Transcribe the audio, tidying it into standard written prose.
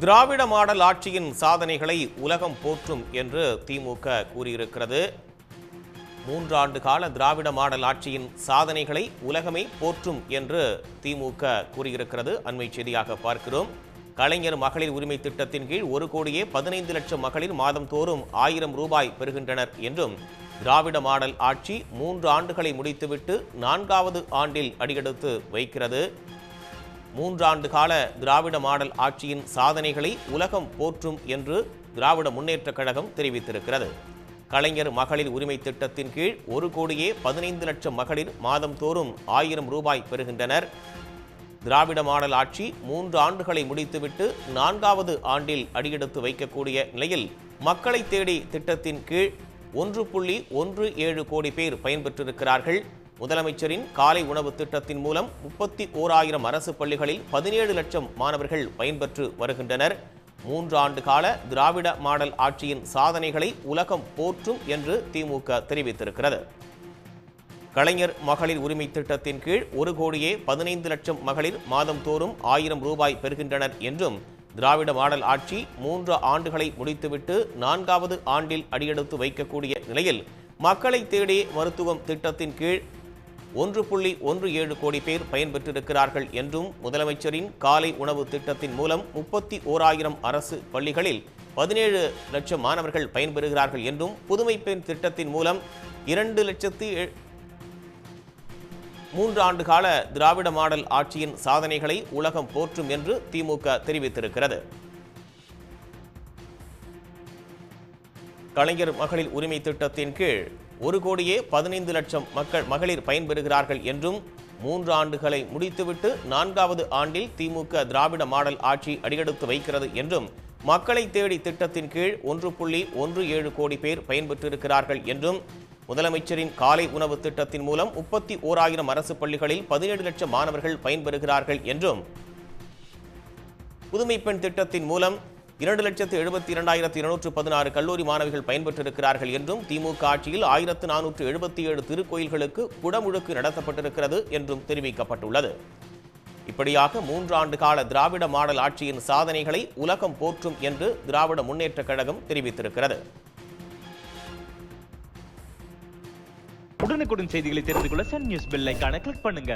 திராவிட model ஆட்சியின் சாதனைகளை உலகம் போற்றும் என்று திமுக கூறியிருக்கிறது. 3 ஆண்டு கால திராவிட மாடல் ஆட்சியின் சாதனைகளை உலகமே போற்றும் என்று திமுக கூறியிருக்கிறது. அண்மை செய்தியாக பார்க்கிறோம். கலைஞர் மகளிர் உரிமை திட்டத்தின் கீழ் 1,15 லட்சம் மகளிர் மாதந்தோறும் 1000 ரூபாய் பெறுகின்றனர் என்றும், திராவிட மாடல் ஆட்சி 3 ஆண்டுகளை முடித்துவிட்டு 4வது ஆண்டில் அடியெடுத்து வைக்கிறது. 3 ஆண்டு கால திராவிட மாடல் ஆட்சியின் சாதனைகளை உலகம் போற்றும் என்று திராவிட முன்னேற்றக் கழகம் தெரிவித்திருக்கிறது. கலைஞர் மகளிர் உரிமை திட்டத்தின் கீழ் 1,15 லட்சம் மகளிர் மாதந்தோறும் 1000 ரூபாய் பெறுகின்றனர். திராவிட மாடல் ஆட்சி 3 ஆண்டுகளை முடித்துவிட்டு 4வது ஆண்டில் அடியெடுத்து வைக்கக்கூடிய நிலையில் மக்களை தேடி திட்டத்தின் கீழ் 1.17 கோடி பேர் பயன்பெற்றிருக்கிறார்கள். முதலமைச்சரின் காலை உணவு திட்டத்தின் மூலம் 31,000 அரசு பள்ளிகளில் 17 லட்சம் மாணவர்கள் பயன்பெற்று வருகின்றனர். 3 ஆண்டு கால திராவிட மாடல் ஆட்சியின் சாதனைகளை உலகம் போற்றும் என்று திமுக தெரிவித்திருக்கிறது. கலைஞர் மகளிர் உரிமை திட்டத்தின் கீழ் 1,15 லட்சம் மகளிர் மாதந்தோறும் 1000 ரூபாய் பெறுகின்றனர் என்றும், திராவிட மாடல் ஆட்சி 3 ஆண்டுகளை முடித்துவிட்டு 4வது ஆண்டில் அடியெடுத்து வைக்கக்கூடிய நிலையில் மக்களை தேடி மருத்துவம் திட்டத்தின் கீழ் 1.17 கோடி பேர் பயன்பெற்றிருக்கிறார்கள் என்றும், முதலமைச்சரின் காலை உணவு திட்டத்தின் மூலம் 31,000 அரசு பள்ளிகளில் 17 லட்சம் மாணவர்கள் பயன்பெறுகிறார்கள் என்றும், புதுமை பெண் திட்டத்தின் மூலம் 3 ஆண்டு கால திராவிட மாடல் ஆட்சியின் சாதனைகளை உலகம் போற்றும் என்று திமுக தெரிவித்திருக்கிறது. கலைஞர் மகளிர் உரிமை திட்டத்தின் கீழ் 1,15 லட்சம் மகளிர் பயன்பெறுகிறார்கள் என்றும், 3 ஆண்டுகளை முடித்துவிட்டு 4வது ஆண்டில் திமுக திராவிட மாடல் ஆட்சி அடியெடுத்து வைக்கிறது என்றும், மக்களை தேடி திட்டத்தின் கீழ் 1.17 கோடி பேர் பயன்பெற்றிருக்கிறார்கள் என்றும், முதலமைச்சரின் காலை உணவு திட்டத்தின் மூலம் 31,000 அரசு பள்ளிகளில் 17 லட்சம் மாணவர்கள் பயன்பெறுகிறார்கள் என்றும், புதுமை பெண் திட்டத்தின் மூலம் 2,72,216 கல்லூரி மாணவிகள் பயன்பெற்றிருக்கிறார்கள் என்றும், திமுக ஆட்சியில் 1,477 திருக்கோயில்களுக்கு குடமுழுக்கு நடத்தப்பட்டிருக்கிறது என்றும் தெரிவிக்கப்பட்டுள்ளது. இப்படியாக 3 ஆண்டு கால திராவிட மாடல் ஆட்சியின் சாதனைகளை உலகம் போற்றும் என்று திராவிட முன்னேற்றக் கழகம் தெரிவித்திருக்கிறது. உடனுக்குடன் செய்திகளை தெரிந்து கொள்ள சன் நியூஸ் பெல் ஐகானை கிளிக் பண்ணுங்க.